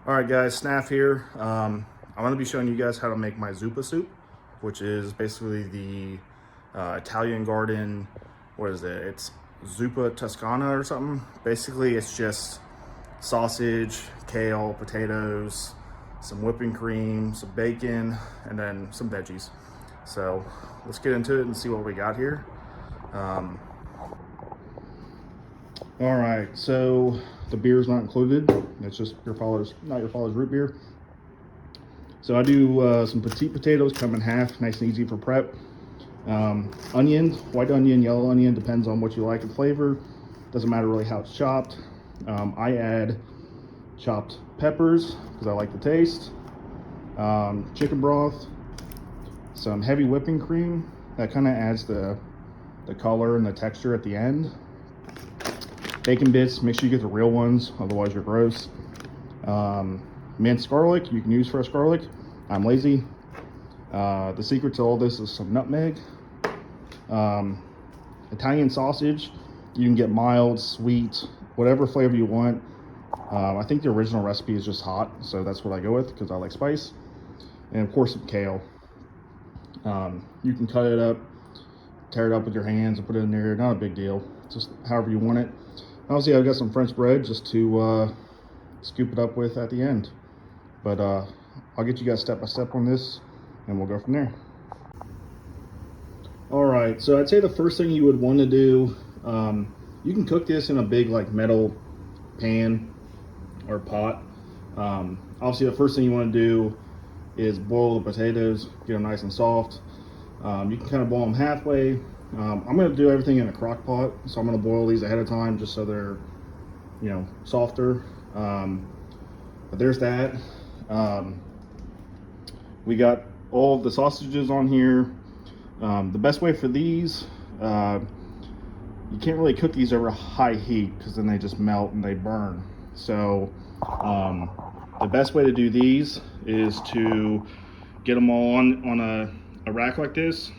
All right, guys, SNAF here. I'm going to be showing you guys how to make my Zuppa Soup, which is basically the Italian garden. What is it? It's Zuppa Toscana or something. Basically, it's just sausage, kale, potatoes, some whipping cream, some bacon, and then some veggies. So let's get into it and see what we got here. All right, so the beer is not included. It's just not your father's root beer. So I do some petite potatoes, cut them in half, nice and easy for prep. Onions, white onion, yellow onion, depends on what you like in flavor. Doesn't matter really how it's chopped. I add chopped peppers because I like the taste. Chicken broth, some heavy whipping cream. That kind of adds the color and the texture at the end. Bacon bits, make sure you get the real ones, otherwise you're gross. Minced garlic, you can use fresh garlic. I'm lazy. The secret to all this is some nutmeg. Italian sausage, you can get mild, sweet, whatever flavor you want. I think the original recipe is just hot, so that's what I go with because I like spice. And of course some kale. You can cut it up, tear it up with your hands and put it in there, not a big deal, just however you want it. Obviously I've got some French bread just to scoop it up with at the end. But I'll get you guys step by step on this and we'll go from there. All right, so I'd say the first thing you would want to do, you can cook this in a big like metal pan or pot. Obviously the first thing you want to do is boil the potatoes, get them nice and soft. You can kind of boil them halfway. I'm going to do everything in a crock pot, so I'm going to boil these ahead of time just so they're, softer. But there's that. We got all of the sausages on here. The best way for these, you can't really cook these over high heat because then they just melt and they burn. So the best way to do these is to get them all on a rack like this.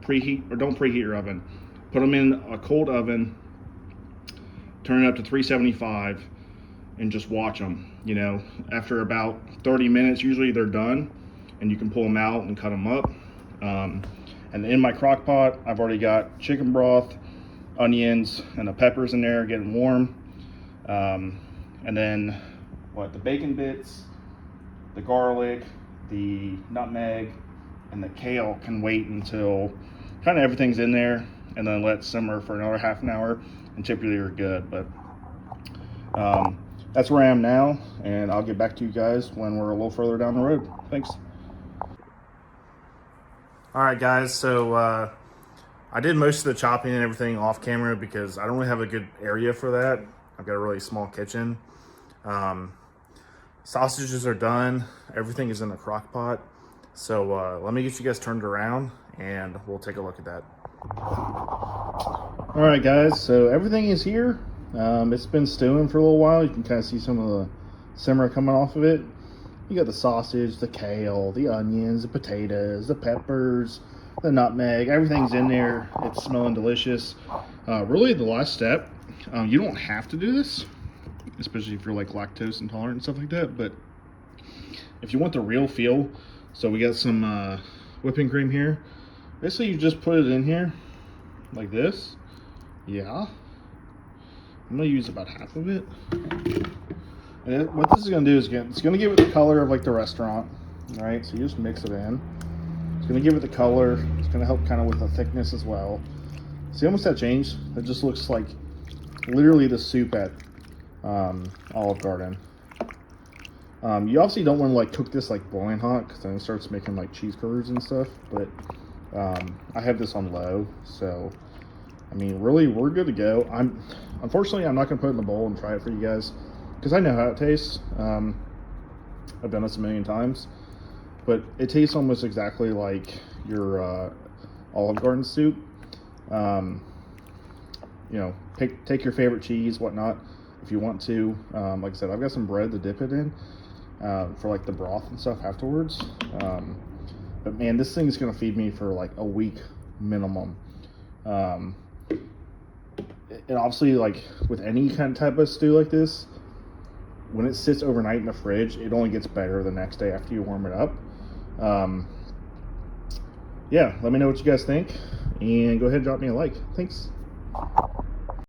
Preheat, or don't preheat your oven. Put them in a cold oven, turn it up to 375, and just watch them. After about 30 minutes, usually they're done, and you can pull them out and cut them up. And in my crock pot, I've already got chicken broth, onions, and the peppers in there getting warm. And then the bacon bits, the garlic, the nutmeg, and the kale can wait until kind of everything's in there, and then let it simmer for another half an hour, and typically you're good. But that's where I am now, and I'll get back to you guys when we're a little further down the road. Thanks. All right, guys, so I did most of the chopping and everything off camera because I don't really have a good area for that. I've got a really small kitchen. Sausages are done. Everything is in the crock pot. So let me get you guys turned around and we'll take a look at that. All right, guys, so everything is here. It's been stewing for a little while. You can kind of see some of the simmer coming off of it. You got the sausage, the kale, the onions, the potatoes, the peppers, the nutmeg. Everything's in there. It's smelling delicious. Really, the last step, you don't have to do this, especially if you're like lactose intolerant and stuff like that. But if you want the real feel, so we got some whipping cream here. Basically, you just put it in here like this. Yeah. I'm going to use about half of it. And what this is going to do is it's going to give it the color of like the restaurant. All right, so you just mix it in. It's going to give it the color. It's going to help kind of with the thickness as well. See how much that changed? It just looks like literally the soup at Olive Garden. You obviously don't want to like cook this like boiling hot because then it starts making like cheese curds and stuff. But I have this on low, so I mean, really, we're good to go. Unfortunately, I'm not gonna put it in the bowl and try it for you guys because I know how it tastes. I've done this a million times, but it tastes almost exactly like your Olive Garden soup. Take your favorite cheese, whatnot, if you want to. Like I said, I've got some bread to dip it in. For like the broth and stuff afterwards. But man, this thing is gonna feed me for like a week minimum. And obviously, like with any kind of type of stew like this, when it sits overnight in the fridge, it only gets better the next day after you warm it up. Yeah, let me know what you guys think, and go ahead and drop me a like. Thanks.